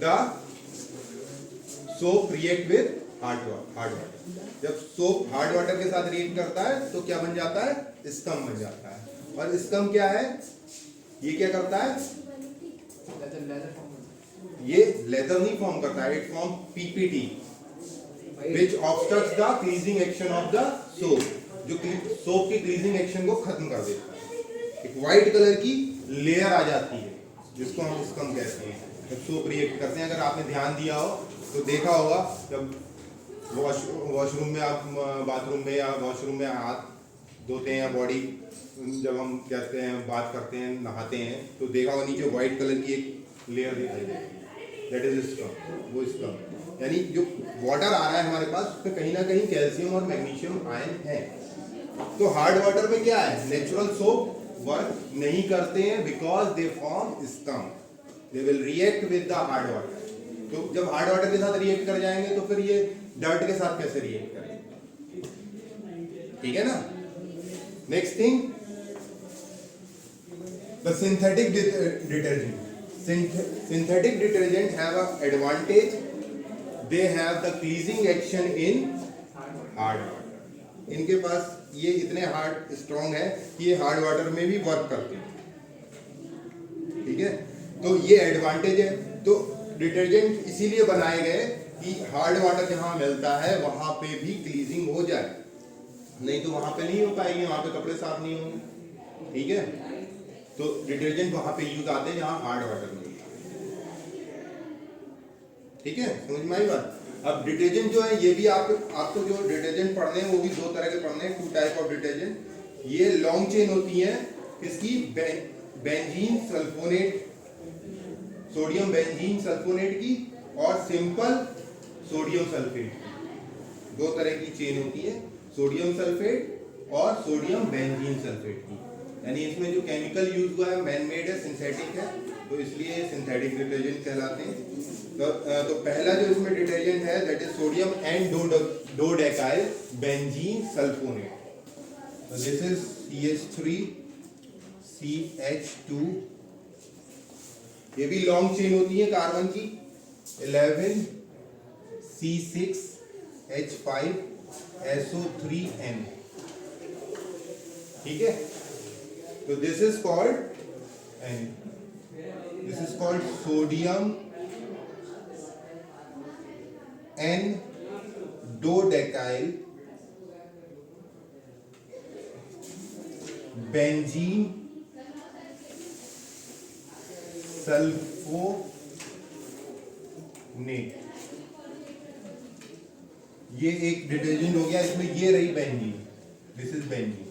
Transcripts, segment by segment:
The soap react with hard water. जब soap hard water के साथ रिएक्ट करता है तो क्या बन जाता है? स्कम बन जाता है। और स्कम क्या है? ये क्या करता है? ये लेदर नहीं फॉर्म करता है, it form PPT which obstructs the cleansing action of the soap, जो सोप की क्लीजिंग एक्शन को खत्म कर देता है। एक व्हाइट कलर की लेयर आ जाती है जिसको हम स्कम कहते हैं जब सोप रिएक्ट करते हैं। अगर आपने ध्यान दिया हो तो देखा होगा जब वॉशरूम में आप बाथरूम में या वॉशरूम में हाथ धोते हैं या बॉडी जब हम कहते हैं बात करते हैं नहाते हैं तो देखा होगा नीचे व्हाइट कलर की एक लेयर दिखाई देती है, दैट इज स्कम। वो स्कम यानी जो वाटर आ रहा है हमारे पास उसमें कहीं ना कहीं कैल्शियम और मैग्नीशियम आयन है। तो हार्ड वाटर में क्या है? नेचुरल सोप वर्क नहीं करते हैं because they form scum, they will react with the hard water. तो जब हार्ड वाटर के साथ रिएक्ट कर जाएंगे तो फिर ये डर्ट के साथ कैसे रिएक्ट करेंगे? ठीक है ना। Next thing, the synthetic detergent. Synthetic detergent have an advantage. They have the cleansing action in hard water. इनके पास ये इतने हार्ड स्ट्रॉन्ग है कि ये हार्ड वाटर में भी वर्क करते हैं। ठीक है, तो ये एडवांटेज है। तो डिटर्जेंट इसीलिए बनाए गए कि हार्ड वाटर जहां मिलता है वहां पे भी क्लीजिंग हो जाए, नहीं तो वहां पे नहीं हो पाएगी, वहां पे कपड़े साफ नहीं होंगे। ठीक है, तो डिटर्जेंट वहां पे यूज आते हैं जहां हार्ड वाटर नहीं। ठीक है, समझ में आई बात। अब डिटर्जेंट जो है ये भी आपको जो डिटर्जेंट पढ़ने हैं वो भी दो तरह के पढ़ने हैं, 2 टाइप ऑफ डिटर्जेंट। ये लॉन्ग चेन होती है किसकी? Benzene sulphonate, sodium benzene sulphonate की, और सिंपल सोडियम सल्फेट। 2 तरह की चेन होती है, सोडियम सल्फेट और सोडियम बेंजीन सल्फेट की। यानी इसमें जो केमिकल यूज हुआ है मैन मेड है, सिंथेटिक है, तो इसलिए सिंथेटिक डिटर्जेंट कहलाते हैं। तो पहला जो इसमें डिटर्जेंट है that is sodium and dodecyl benzene sulphonate. This is CH3 CH2। ये भी लॉन्ग चेन होती है कार्बन की, 11 C6 H5 SO3N। ठीक है, तो this is called sodium n dodecyl benzene sulphonate. ये एक डिटर्जेंट हो गया, इसमें ये रही बेंजीन, दिस इज बेंजीन।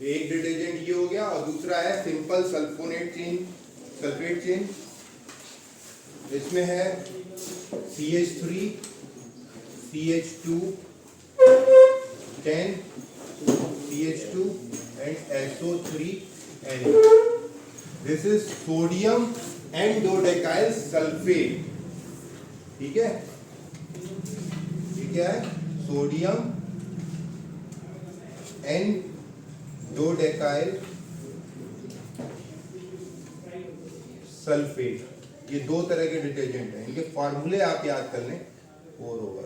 एक डिटर्जेंट ये हो गया, और दूसरा है simple sulphonate chain, sulphate chain. इसमें है CH3 CH2 10 CH2 and SO3N। This is sodium and dodecyl sulphate. ठीक है, ये क्या है? Sodium and dodecyl sulphate. ये 2 तरह के डिटर्जेंट हैं, इनके फॉर्मूले आप याद कर लें और होगा।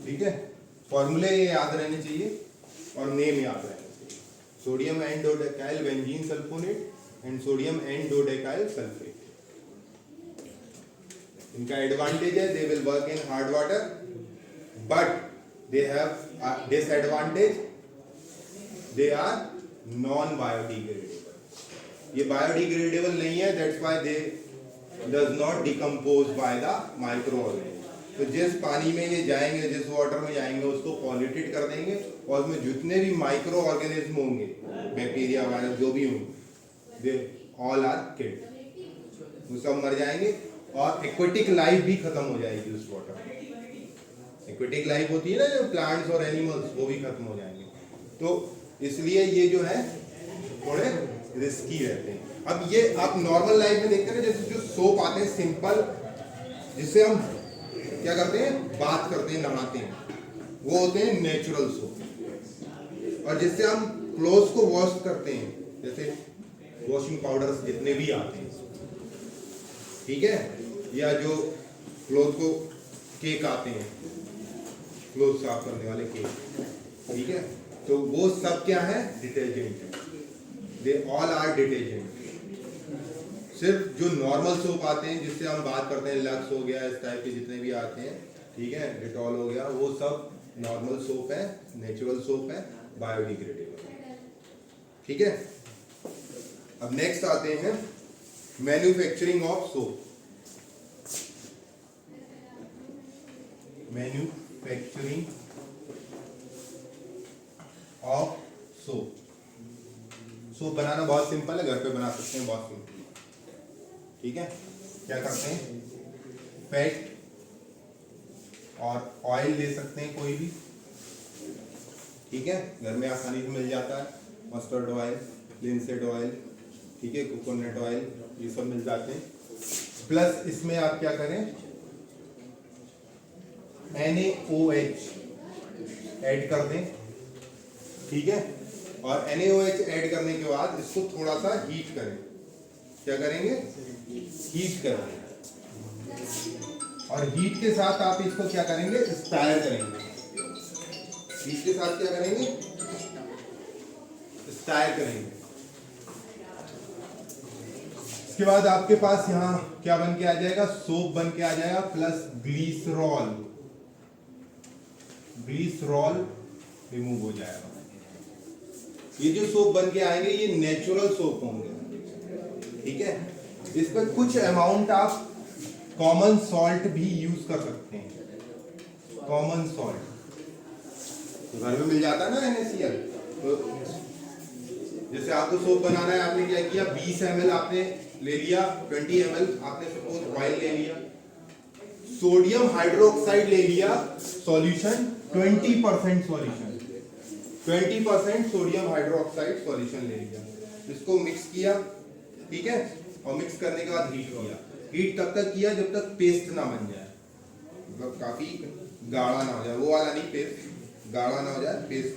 ठीक है, फॉर्मूले याद रहने चाहिए और नेम याद रहने चाहिए। Sodium and dodecyl benzene sulphonate and sodium and dodecyl sulphate. इनका एडवांटेज है they will work in hard water, but they have disadvantage, they are non biodegradable. ये बायोडिग्रेडेबल नहीं है, that's why they does not decompose by the micro organism. तो जिस पानी में ये जाएंगे, जिस वाटर में जाएंगे, उसको पॉल्यूटेड कर देंगे और उसमें जितने भी माइक्रो ऑर्गेनिज्म होंगे, बैक्टीरिया वायरस जो भी होंगे, दे ऑल आर किल्ड, वो सब मर जाएंगे और एक्वेटिक लाइफ भी खत्म हो जाएगी उस वाटर में। एक्वेटिक लाइफ होती है ना जो प्लांट्स और एनिमल्स, वो भी खत्म हो जाएंगे। तो इसलिए ये जो है थोड़े रिस्की रहते हैं। अब ये आप नॉर्मल लाइफ में देखते हैं, जैसे जो सोप आते हैं सिंपल, जिससे हम क्या करते हैं, बात करते हैं, नहाते हैं, वो होते हैं नेचुरल सोप। और जिससे हम क्लोथ्स को वॉश करते हैं, जैसे वॉशिंग पाउडर्स जितने भी आते हैं, ठीक है, या जो क्लोथ को केक आते हैं, क्लोथ साफ करने वाले केक, ठीक है, तो वो सब क्या है, डिटर्जेंट है, दे ऑल आर डिटर्जेंट। सिर्फ जो नॉर्मल सोप आते हैं जिससे हम बात करते हैं, लक्स हो गया, इस टाइप के जितने भी आते हैं, ठीक है, डिटॉल हो गया, वो सब नॉर्मल सोप है, नेचुरल सोप है, बायोडिग्रेडेबल, ठीक है। अब नेक्स्ट आते हैं manufacturing of soap. Manufacturing of soap. Soap बनाना बहुत सिंपल है, घर पे बना सकते हैं बहुत सिंपल, ठीक है। क्या करते हैं, फैट और ऑयल ले सकते हैं कोई भी, ठीक है, घर में आसानी से मिल जाता है, मस्टर्ड ऑयल, लिंसेड ऑयल, ठीक है, कोकोनट ऑयल, ये सब मिल जाते हैं। प्लस इसमें आप क्या करें, NaOH ऐड कर दें, ठीक है, और NaOH ऐड करने के बाद इसको थोड़ा सा हीट करें। क्या करेंगे, हीट करेंगे, और हीट के साथ आप इसको क्या करेंगे, स्टायर करेंगे। हीट के साथ क्या करेंगे, स्टायर करेंगे। इसके बाद आपके पास यहाँ क्या बन के आ जाएगा, सोप बन के आ जाएगा, प्लस ग्लिसरॉल, ग्लिसरॉल रिमूव हो जाएगा। ये जो सोप बन के आएंगे ये नेचुरल सोप होंगे, ठीक है। इस पर कुछ अमाउंट आप कॉमन सॉल्ट भी यूज कर सकते हैं। कॉमन सॉल्ट तो घर में मिल जाता है ना, NaCl। तो जैसे आपको सोप बनाना है, आपने क्या किया, 20 ml आपने ले लिया, 20 ml आपने सपोज ऑयल ले लिया, सोडियम हाइड्रोक्साइड ले लिया, solution 20% solution, 20% sodium hydroxide solution ले लिया, इसको मिक्स किया, ठीक है, और मिक्स करने के बाद हीट किया। हीट तब तक किया जब तक पेस्ट ना बन जाए, मतलब काफी गाढ़ा ना हो जाए, वो वाला नहीं, पेस्ट गाढ़ा ना हो जाए, पेस्ट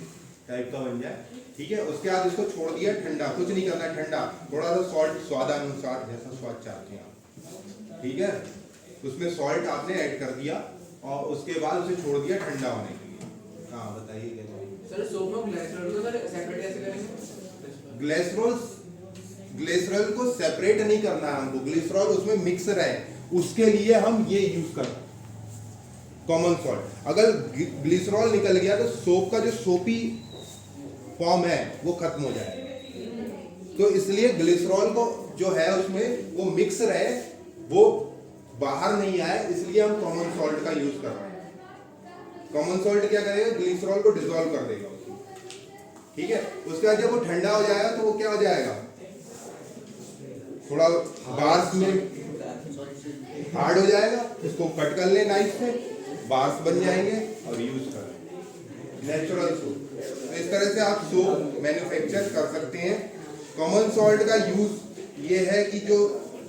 टाइप का बन जाए, ठीक है। उसके बाद इसको छोड़ दिया ठंडा, कुछ नहीं करना, ठंडा, थोड़ा सा सॉल्ट स्वादानुसार, जैसा स्वाद चाहते हैं आप, ठीक है, उसमें सॉल्ट आपने ऐड कर दिया और उसके बाद उसे छोड़ दिया ठंडा होने के लिए। हाँ बताइए क्या चाहिए सर, सोप में ग्लिसरॉल को सर सेपरेट कैसे करेंगे? ग्लिसरॉल को सेपरेट नहीं करना है हमको, ग्लिसरॉल उसमें मिक्स रहे, उसके लिए हम ये यूज करते हैं कॉमन सॉल्ट। अगर ग्लिसरॉल निकल गया तो सोप का जो सोपी फॉर्म है वो खत्म हो जाएगा, तो इसलिए ग्लिसरॉल को जो है उसमें वो मिक्स रहे, वो बाहर नहीं आए, इसलिए हम कॉमन सॉल्ट का यूज कर रहे हैं। कॉमन सॉल्ट क्या करेगा, ग्लिसरॉल को डिसॉल्व कर देगा, ठीक है। उसके बाद जब वो ठंडा हो जाएगा तो वो क्या हो जाएगा, थोड़ा बार्स में हार्ड हो जाएगा, इसको कट कर ले नाइफ से, बार्स बन जाएंगे और यूज कर नेचुरल सोप। तो इस तरह से आप सोप मैन्युफैक्चर कर सकते हैं। कॉमन सॉल्ट का यूज ये है कि जो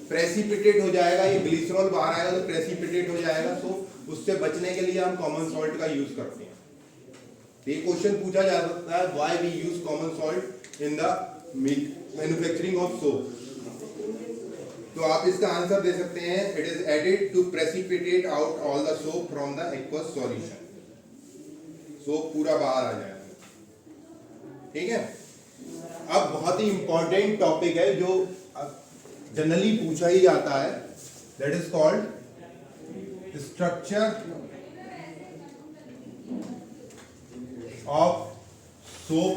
प्रेसिपिटेट हो जाएगा, ये ग्लिसरॉल बाहर आएगा तो प्रेसिपिटेट हो जाएगा, तो उससे बचने के लिए हम कॉमन सॉल्ट का यूज करते हैं। तो ये क्वेश्चन पूछा जा सकता है, why we use common salt in the manufacturing of soap. तो आप इसका आंसर दे सकते हैं, it is added to precipitate out all the soap from the aqueous solution. Soap पूरा बाहर आ जाएगा, ठीक है। अब बहुत ही इंपॉर्टेंट टॉपिक है जो जनरली पूछा ही जाता है, that is called structure of soap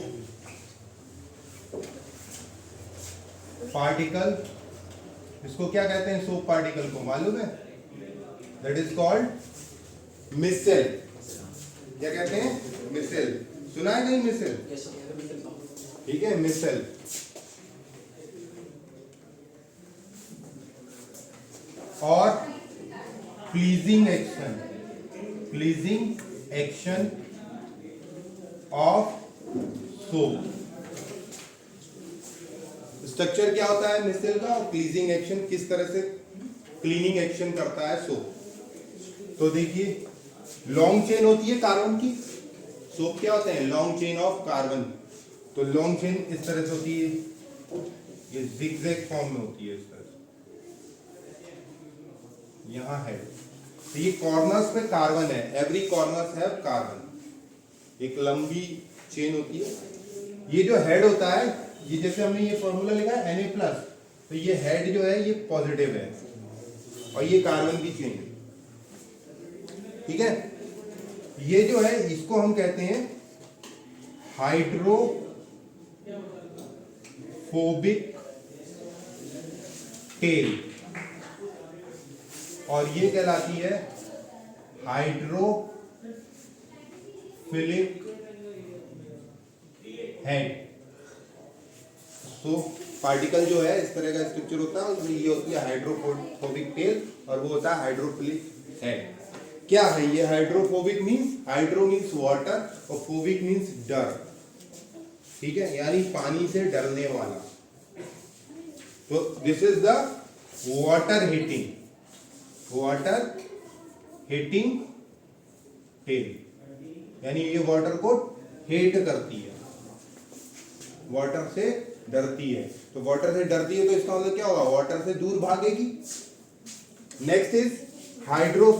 particle. इसको क्या कहते हैं, सोप पार्टिकल को मालूम है, दैट इज कॉल्ड मिसेल। क्या कहते हैं, मिसेल, सुना है कहीं मिसेल? ठीक है, मिसेल। और pleasing action, pleasing action of soap. Structure क्या होता है मिसेल का, और प्लीजिंग एक्शन किस तरह से क्लीनिंग एक्शन करता है सोप। तो देखिए, लॉन्ग चेन होती है कार्बन की, सोप क्या होते हैं, लॉन्ग चेन ऑफ कार्बन। तो लॉन्ग चेन इस तरह से होती है, ये जिगजैग फॉर्म में होती है इस तरह से, यहाँ हेड, तो ये कॉर्नर्स पे कार्बन है, एवरी कॉर्नर्स हैव कार्बन, एक लंबी चेन होती है। ये जो हेड होता है, ये जैसे हमने ये फॉर्मूला लिखा है Na+, तो ये हेड जो है ये पॉजिटिव है और ये कार्बन की चेन है, ठीक है। ये जो है इसको हम कहते हैं हाइड्रोफोबिक टेल और ये कहलाती है हाइड्रोफिलिक हेड। सो पार्टिकल जो है इस तरह का स्ट्रक्चर होता है, उसमें ये होती है हाइड्रोफोबिक टेल और वो होता है हाइड्रोफिलिक हेड। क्या है ये hydrophobic? Means hydro means water और फोबिक मींस डर, ठीक है, यानी पानी से डरने वाला। तो this is the water hitting tail, यानी ये वाटर को हेट करती है, वाटर से डरती है। तो वाटर से डरती है तो इसका मतलब क्या होगा? वाटर से दूर भागेगी। Next is hydro